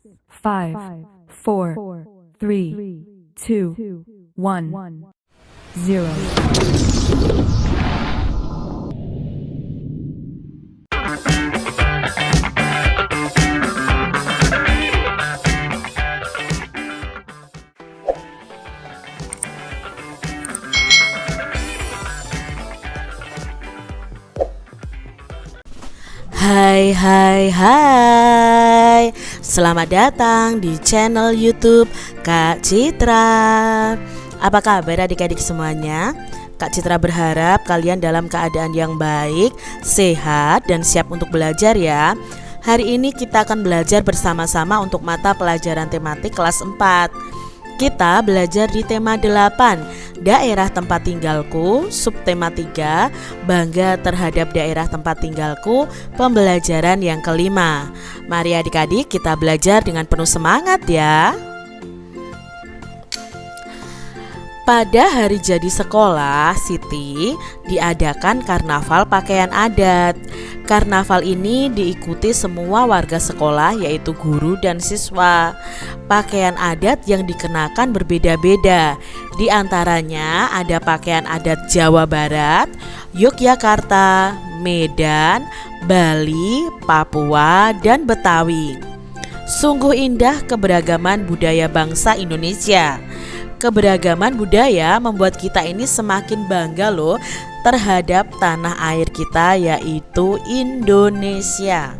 5, 4, 3, 2, 1, 0. Hai, selamat datang di channel YouTube Kak Citra. Apa kabar adik-adik semuanya? Kak Citra berharap kalian dalam keadaan yang baik, sehat, dan siap untuk belajar ya. Hari ini kita akan belajar bersama-sama untuk mata pelajaran tematik kelas 4. Kita belajar di tema 8, daerah tempat tinggalku, subtema 3, bangga terhadap daerah tempat tinggalku, pembelajaran yang kelima. Mari adik-adik kita belajar dengan penuh semangat ya. Pada hari jadi sekolah Siti diadakan karnaval pakaian adat. Karnaval ini diikuti semua warga sekolah yaitu guru dan siswa. Pakaian adat yang dikenakan berbeda-beda. Di antaranya ada pakaian adat Jawa Barat, Yogyakarta, Medan, Bali, Papua, dan Betawi. Sungguh indah keberagaman budaya bangsa Indonesia. Keberagaman budaya membuat kita ini semakin bangga loh terhadap tanah air kita yaitu Indonesia.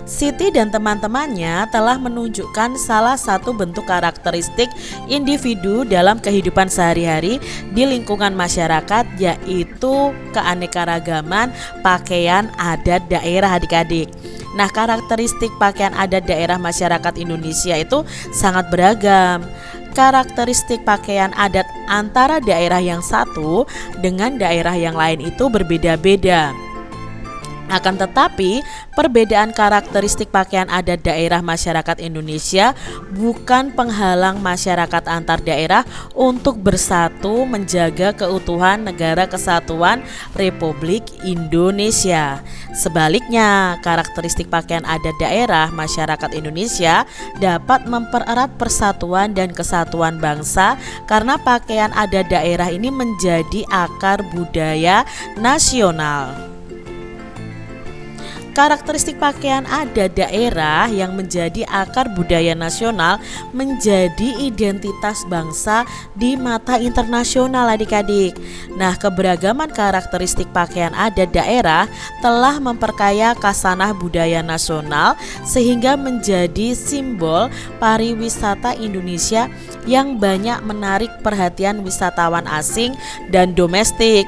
Siti dan teman-temannya telah menunjukkan salah satu bentuk karakteristik individu dalam kehidupan sehari-hari di lingkungan masyarakat yaitu keanekaragaman pakaian adat daerah adik-adik. Nah, karakteristik pakaian adat daerah masyarakat Indonesia itu sangat beragam. Karakteristik pakaian adat antara daerah yang satu dengan daerah yang lain itu berbeda-beda. Akan tetapi, perbedaan karakteristik pakaian adat daerah masyarakat Indonesia bukan penghalang masyarakat antar daerah untuk bersatu menjaga keutuhan Negara Kesatuan Republik Indonesia. Sebaliknya, karakteristik pakaian adat daerah masyarakat Indonesia dapat mempererat persatuan dan kesatuan bangsa karena pakaian adat daerah ini menjadi akar budaya nasional. Karakteristik pakaian adat daerah yang menjadi akar budaya nasional menjadi identitas bangsa di mata internasional adik-adik. Nah, keberagaman karakteristik pakaian adat daerah telah memperkaya khasanah budaya nasional sehingga menjadi simbol pariwisata Indonesia yang banyak menarik perhatian wisatawan asing dan domestik.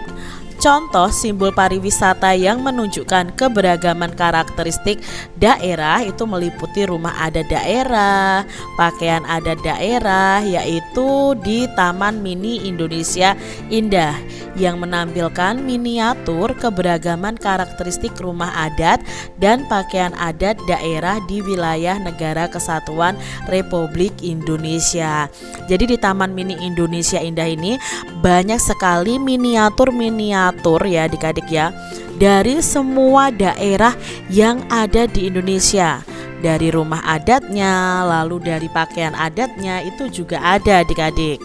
Contoh simbol pariwisata yang menunjukkan keberagaman karakteristik daerah itu meliputi rumah adat daerah, pakaian adat daerah, yaitu di Taman Mini Indonesia Indah yang menampilkan miniatur keberagaman karakteristik rumah adat dan pakaian adat daerah di wilayah Negara Kesatuan Republik Indonesia. Jadi di Taman Mini Indonesia Indah ini banyak sekali miniatur ya adik-adik ya, dari semua daerah yang ada di Indonesia. Dari rumah adatnya, lalu dari pakaian adatnya itu juga ada adik-adik.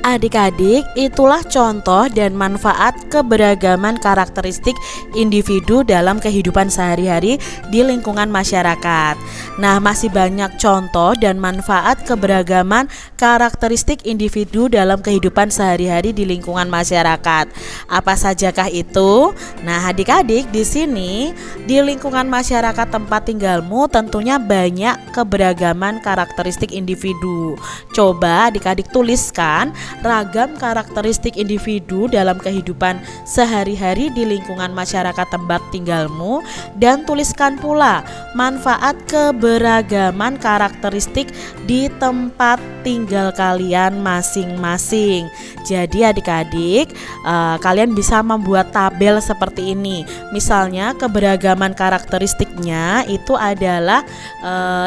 Adik-adik, itulah contoh dan manfaat keberagaman karakteristik individu dalam kehidupan sehari-hari di lingkungan masyarakat. Nah, masih banyak contoh dan manfaat keberagaman karakteristik individu dalam kehidupan sehari-hari di lingkungan masyarakat. Apa sajakah itu? Nah, adik-adik, di sini di lingkungan masyarakat tempat tinggalmu tentunya banyak keberagaman karakteristik individu. Coba adik-adik tuliskan ragam karakteristik individu dalam kehidupan sehari-hari di lingkungan masyarakat tempat tinggalmu dan tuliskan pula manfaat keberagaman karakteristik di tempat tinggal kalian masing-masing. Jadi adik-adik, kalian bisa membuat tabel seperti ini. Misalnya keberagaman karakteristik karakteristiknya itu adalah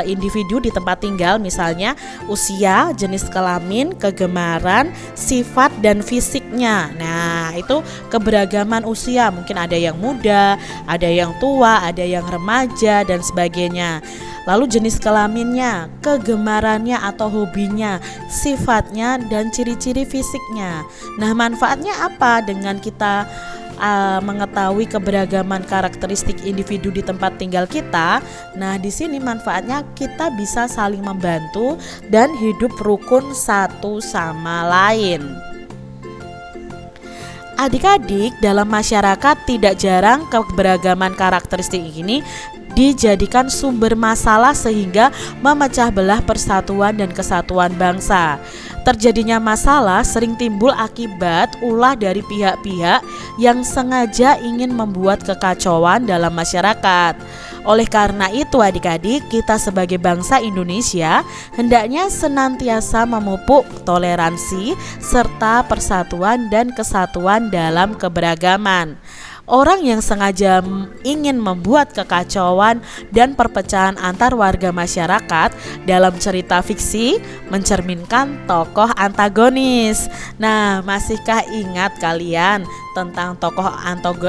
individu di tempat tinggal, misalnya usia, jenis kelamin, kegemaran, sifat dan fisiknya. Nah, itu keberagaman usia, mungkin ada yang muda, ada yang tua, ada yang remaja dan sebagainya. Lalu jenis kelaminnya, kegemarannya atau hobinya, sifatnya dan ciri-ciri fisiknya. Nah, manfaatnya apa dengan kita mengetahui keberagaman karakteristik individu di tempat tinggal kita? Nah, di sini manfaatnya kita bisa saling membantu dan hidup rukun satu sama lain. Adik-adik, dalam masyarakat tidak jarang keberagaman karakteristik ini dijadikan sumber masalah sehingga memecah belah persatuan dan kesatuan bangsa. Terjadinya masalah sering timbul akibat ulah dari pihak-pihak yang sengaja ingin membuat kekacauan dalam masyarakat. Oleh karena itu adik-adik, kita sebagai bangsa Indonesia hendaknya senantiasa memupuk toleransi serta persatuan dan kesatuan dalam keberagaman. Orang yang sengaja ingin membuat kekacauan dan perpecahan antar warga masyarakat dalam cerita fiksi mencerminkan tokoh antagonis. Nah, masihkah ingat kalian tentang tokoh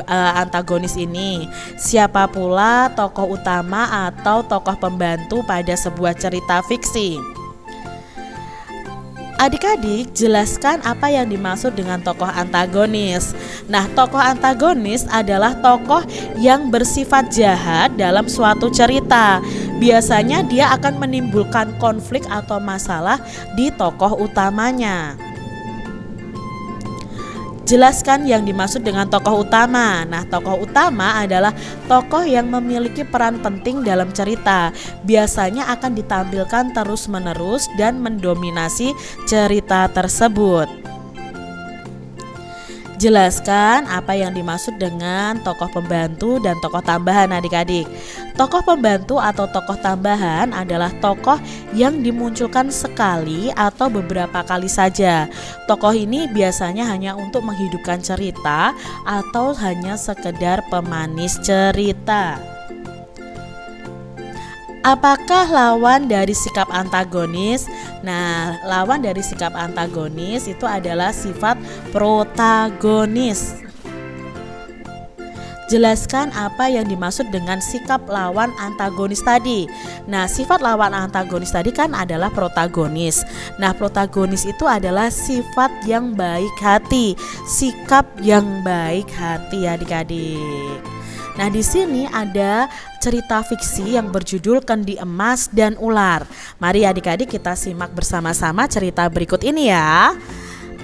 antagonis ini? Siapa pula tokoh utama atau tokoh pembantu pada sebuah cerita fiksi? Adik-adik, jelaskan apa yang dimaksud dengan tokoh antagonis. Nah, tokoh antagonis adalah tokoh yang bersifat jahat dalam suatu cerita. Biasanya dia akan menimbulkan konflik atau masalah di tokoh utamanya. Jelaskan yang dimaksud dengan tokoh utama. Nah, tokoh utama adalah tokoh yang memiliki peran penting dalam cerita. Biasanya akan ditampilkan terus-menerus dan mendominasi cerita tersebut. Jelaskan apa yang dimaksud dengan tokoh pembantu dan tokoh tambahan adik-adik. Tokoh pembantu atau tokoh tambahan adalah tokoh yang dimunculkan sekali atau beberapa kali saja. Tokoh ini biasanya hanya untuk menghidupkan cerita atau hanya sekedar pemanis cerita. Apakah lawan dari sikap antagonis? Nah, lawan dari sikap antagonis itu adalah sifat protagonis. Jelaskan apa yang dimaksud dengan sikap lawan antagonis tadi. Nah, sifat lawan antagonis tadi kan adalah protagonis. Nah, protagonis itu adalah sifat yang baik hati, sikap yang baik hati adik-adik. Nah, di sini ada cerita fiksi yang berjudul Kendi Emas dan Ular. Mari adik-adik kita simak bersama-sama cerita berikut ini ya.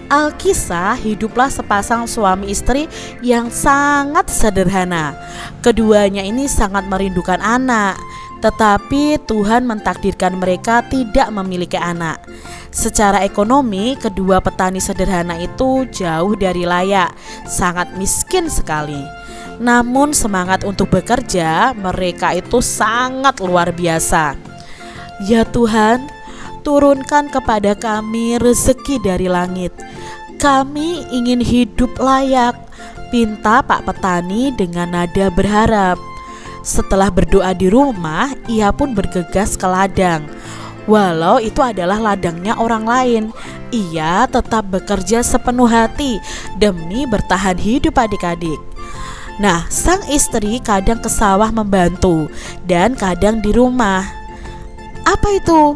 Alkisah hiduplah sepasang suami istri yang sangat sederhana. Keduanya ini sangat merindukan anak, tetapi Tuhan mentakdirkan mereka tidak memiliki anak. Secara ekonomi, kedua petani sederhana itu jauh dari layak, sangat miskin sekali. Namun semangat untuk bekerja mereka itu sangat luar biasa. Ya Tuhan, turunkan kepada kami rezeki dari langit. Kami ingin hidup layak, pinta Pak Petani dengan nada berharap. Setelah berdoa di rumah, ia pun bergegas ke ladang. Walau itu adalah ladangnya orang lain, ia tetap bekerja sepenuh hati demi bertahan hidup adik-adik. Nah, sang istri kadang ke sawah membantu dan kadang di rumah. Apa itu?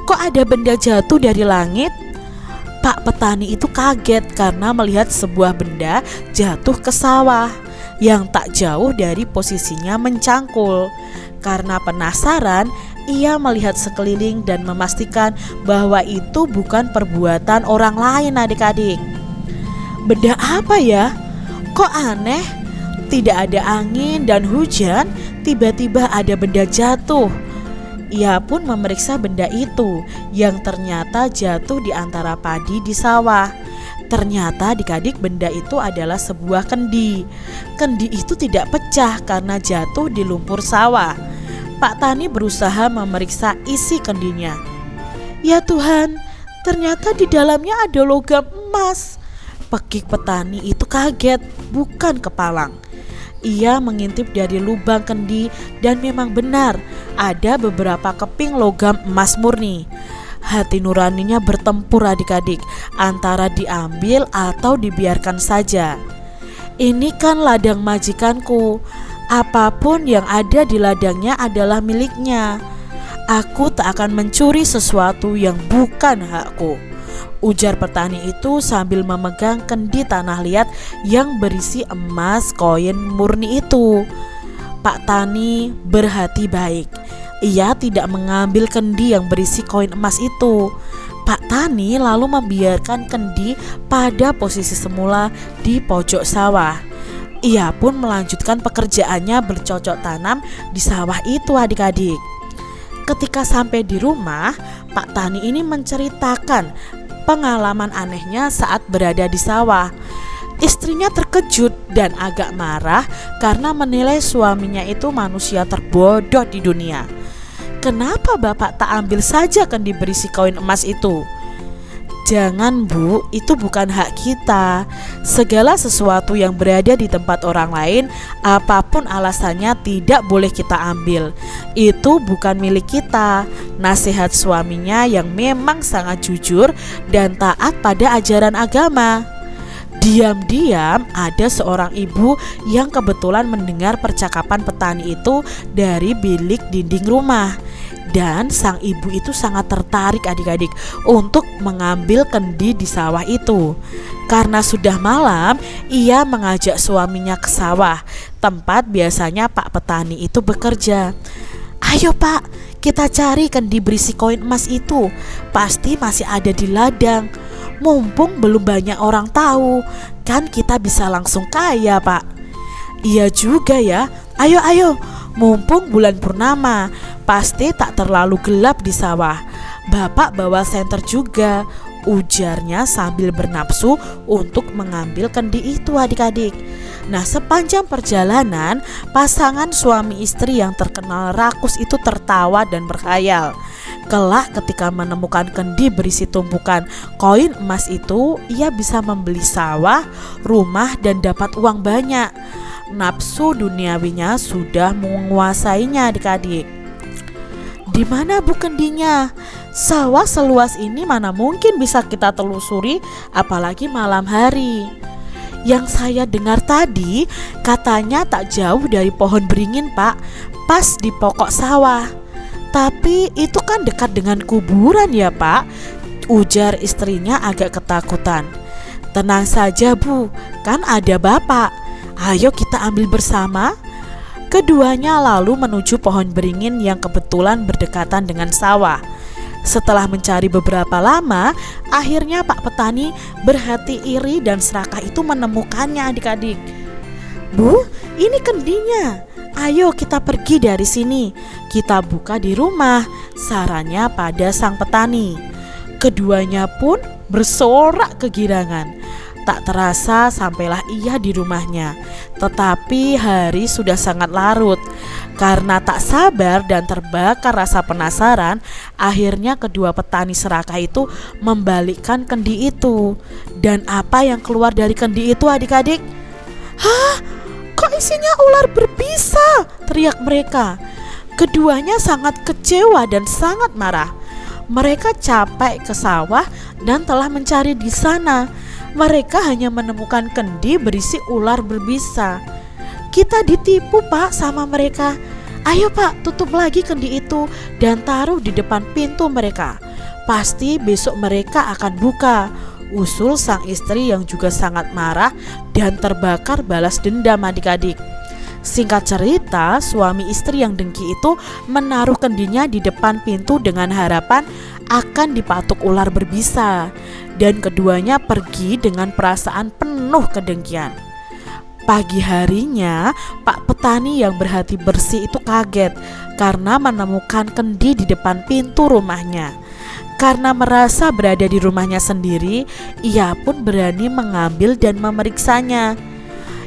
Kok ada benda jatuh dari langit? Pak Petani itu kaget karena melihat sebuah benda jatuh ke sawah yang tak jauh dari posisinya mencangkul. Karena penasaran, ia melihat sekeliling dan memastikan bahwa itu bukan perbuatan orang lain adik-adik. Benda apa ya? Kok aneh? Tidak ada angin dan hujan, tiba-tiba ada benda jatuh. Ia pun memeriksa benda itu yang ternyata jatuh di antara padi di sawah. Ternyata adik-adik benda itu adalah sebuah kendi. Kendi itu tidak pecah karena jatuh di lumpur sawah. Pak Tani berusaha memeriksa isi kendinya. Ya Tuhan, ternyata di dalamnya ada logam emas. Pekik petani itu kaget, bukan kepalang. Ia mengintip dari lubang kendi dan memang benar ada beberapa keping logam emas murni. Hati nuraninya bertempur adik-adik, antara diambil atau dibiarkan saja. Ini kan ladang majikanku, apapun yang ada di ladangnya adalah miliknya. Aku tak akan mencuri sesuatu yang bukan hakku, ujar petani itu sambil memegang kendi tanah liat yang berisi emas koin murni itu. Pak Tani berhati baik. Ia tidak mengambil kendi yang berisi koin emas itu. Pak Tani lalu membiarkan kendi pada posisi semula di pojok sawah. Ia pun melanjutkan pekerjaannya bercocok tanam di sawah itu adik-adik. Ketika sampai di rumah, Pak Tani ini menceritakan pengalaman anehnya saat berada di sawah. Istrinya terkejut dan agak marah karena menilai suaminya itu manusia terbodoh di dunia. Kenapa Bapak tak ambil saja kendi berisi koin emas itu? Jangan Bu, itu bukan hak kita. Segala sesuatu yang berada di tempat orang lain, apapun alasannya, tidak boleh kita ambil. Itu bukan milik kita. Nasihat suaminya yang memang sangat jujur dan taat pada ajaran agama. Diam-diam ada seorang ibu yang kebetulan mendengar percakapan petani itu dari bilik dinding rumah. Dan sang ibu itu sangat tertarik adik-adik untuk mengambil kendi di sawah itu. Karena sudah malam, ia mengajak suaminya ke sawah, tempat biasanya Pak Petani itu bekerja. Ayo Pak, kita cari kendi berisi koin emas itu. Pasti masih ada di ladang. Mumpung belum banyak orang tahu, kan kita bisa langsung kaya Pak. Iya juga ya, ayo, mumpung bulan purnama, pasti tak terlalu gelap di sawah. Bapak bawa senter juga, ujarnya sambil bernafsu untuk mengambil kendi itu adik-adik. Nah, sepanjang perjalanan, pasangan suami istri yang terkenal rakus itu tertawa dan berkhayal. Kelak ketika menemukan kendi berisi tumpukan koin emas itu, ia bisa membeli sawah, rumah, dan dapat uang banyak. Nafsu duniawinya sudah menguasainya adik-adik. Di mana Bu kendinya? Sawah seluas ini mana mungkin bisa kita telusuri, apalagi malam hari. Yang saya dengar tadi katanya tak jauh dari pohon beringin Pak, pas di pokok sawah. Tapi itu kan dekat dengan kuburan ya Pak, ujar istrinya agak ketakutan. Tenang saja Bu, kan ada Bapak. Ayo kita ambil bersama. Keduanya lalu menuju pohon beringin yang kebetulan berdekatan dengan sawah. Setelah mencari beberapa lama, akhirnya Pak Petani berhati iri dan serakah itu menemukannya adik-adik. Bu, ini kendinya. Ayo kita pergi dari sini. Kita buka di rumah, sarannya pada sang petani. Keduanya pun bersorak kegirangan. Tak terasa sampailah ia di rumahnya. Tetapi hari sudah sangat larut. Karena tak sabar dan terbakar rasa penasaran, akhirnya kedua petani serakah itu membalikkan kendi itu. Dan apa yang keluar dari kendi itu adik-adik? Hah? Kok isinya ular berbisa? Teriak mereka. Keduanya sangat kecewa dan sangat marah. Mereka capek ke sawah dan telah mencari di sana. Mereka hanya menemukan kendi berisi ular berbisa. Kita ditipu Pak sama mereka. Ayo Pak, tutup lagi kendi itu dan taruh di depan pintu mereka. Pasti besok mereka akan buka, usul sang istri yang juga sangat marah dan terbakar balas dendam adik-adik. Singkat cerita, suami istri yang dengki itu menaruh kendinya di depan pintu dengan harapan akan dipatuk ular berbisa. Dan keduanya pergi dengan perasaan penuh kedengkian. Pagi harinya, Pak Petani yang berhati bersih itu kaget karena menemukan kendi di depan pintu rumahnya. Karena merasa berada di rumahnya sendiri, ia pun berani mengambil dan memeriksanya.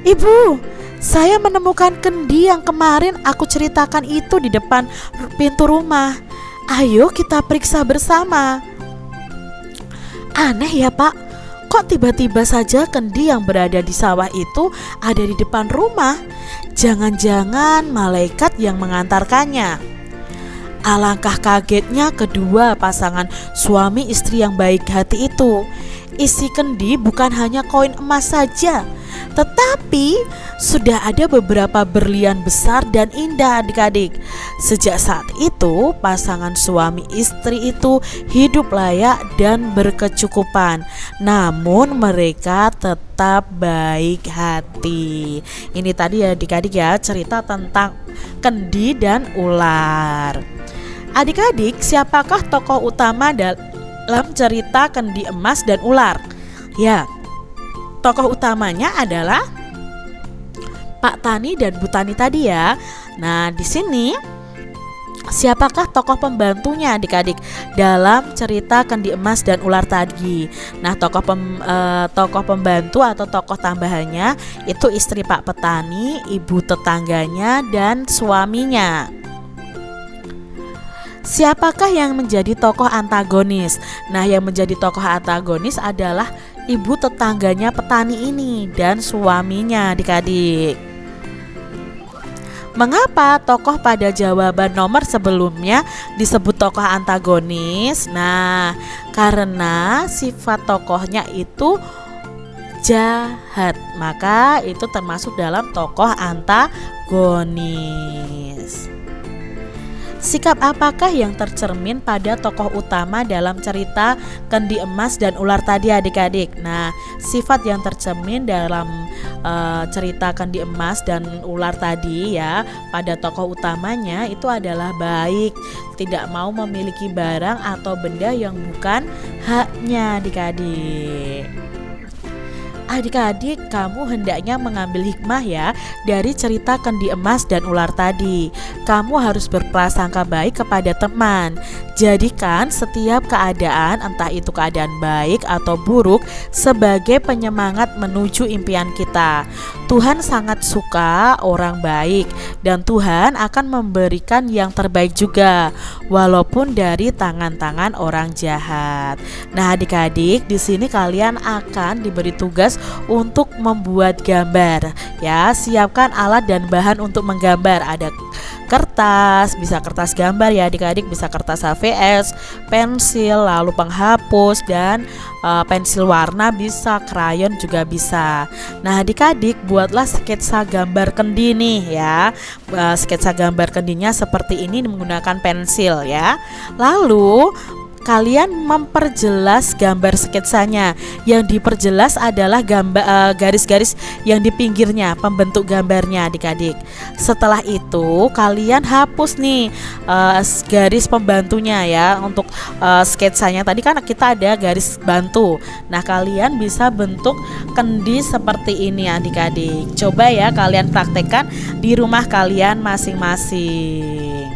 Ibu, saya menemukan kendi yang kemarin aku ceritakan itu di depan pintu rumah. Ayo kita periksa bersama. Aneh ya Pak, Kok tiba-tiba saja kendi yang berada di sawah itu ada di depan rumah? Jangan-jangan malaikat yang mengantarkannya. Alangkah kagetnya kedua pasangan suami istri yang baik hati itu. Isi kendi bukan hanya koin emas saja, tetapi sudah ada beberapa berlian besar dan indah adik-adik. Sejak saat itu pasangan suami istri itu hidup layak dan berkecukupan. Namun mereka tetap baik hati. Ini tadi ya adik-adik ya, cerita tentang kendi dan ular. Adik-adik, siapakah tokoh utama dalam cerita kendi emas dan ular? Ya, tokoh utamanya adalah Pak Tani dan Bu Tani tadi ya. Nah, di sini siapakah tokoh pembantunya adik-adik dalam cerita kendi emas dan ular tadi? Nah, tokoh pembantu atau tokoh tambahannya itu istri Pak Petani, ibu tetangganya, dan suaminya. Siapakah yang menjadi tokoh antagonis? Nah, yang menjadi tokoh antagonis adalah ibu tetangganya petani ini dan suaminya adik-adik. Mengapa tokoh pada jawaban nomor sebelumnya disebut tokoh antagonis? Nah, karena sifat tokohnya itu jahat, maka itu termasuk dalam tokoh antagonis. Sikap apakah yang tercermin pada tokoh utama dalam cerita kendi emas dan ular tadi adik-adik? Nah, sifat yang tercermin dalam cerita kendi emas dan ular tadi ya pada tokoh utamanya itu adalah baik, tidak mau memiliki barang atau benda yang bukan haknya adik-adik. Adik-adik, kamu hendaknya mengambil hikmah ya dari cerita kendi emas dan ular tadi. Kamu harus berprasangka baik kepada teman. Jadikan setiap keadaan, entah itu keadaan baik atau buruk, sebagai penyemangat menuju impian kita. Tuhan sangat suka orang baik dan Tuhan akan memberikan yang terbaik juga, walaupun dari tangan-tangan orang jahat. Nah, adik-adik, di sini kalian akan diberi tugas untuk membuat gambar ya. Siapkan alat dan bahan untuk menggambar. Ada kertas, bisa kertas gambar ya adik-adik, bisa kertas HVS, pensil, lalu penghapus dan pensil warna bisa, krayon juga bisa. Nah, adik-adik buatlah sketsa gambar kendi nih ya. Sketsa gambar kendinya seperti ini menggunakan pensil ya. Lalu kalian memperjelas gambar sketsanya. Yang diperjelas adalah garis-garis yang di pinggirnya, pembentuk gambarnya adik-adik. Setelah itu kalian hapus nih garis pembantunya ya. Untuk sketsanya tadi kan kita ada garis bantu. Nah, kalian bisa bentuk kendi seperti ini adik-adik. Coba ya kalian praktekkan di rumah kalian masing-masing.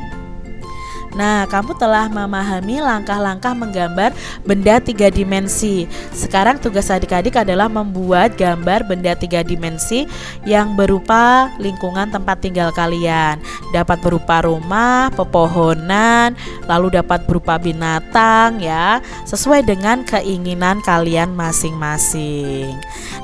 Nah, kamu telah memahami langkah-langkah menggambar benda 3 dimensi. Sekarang tugas adik-adik adalah membuat gambar benda 3 dimensi yang berupa lingkungan tempat tinggal kalian. Dapat berupa rumah, pepohonan, lalu dapat berupa binatang ya, sesuai dengan keinginan kalian masing-masing.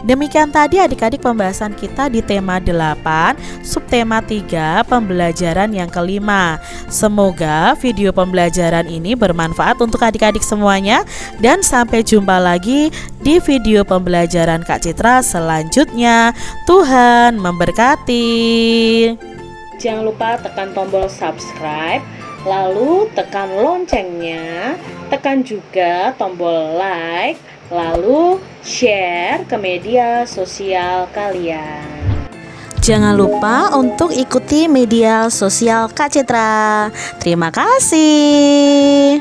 Demikian tadi adik-adik pembahasan kita di tema 8, subtema 3, pembelajaran yang kelima. Semoga video pembelajaran ini bermanfaat untuk adik-adik semuanya, dan sampai jumpa lagi di video pembelajaran Kak Citra selanjutnya. Tuhan memberkati. Jangan lupa tekan tombol subscribe, lalu tekan loncengnya, tekan juga tombol like, lalu share ke media sosial kalian. Jangan lupa untuk ikuti media sosial Kak Citra. Terima kasih.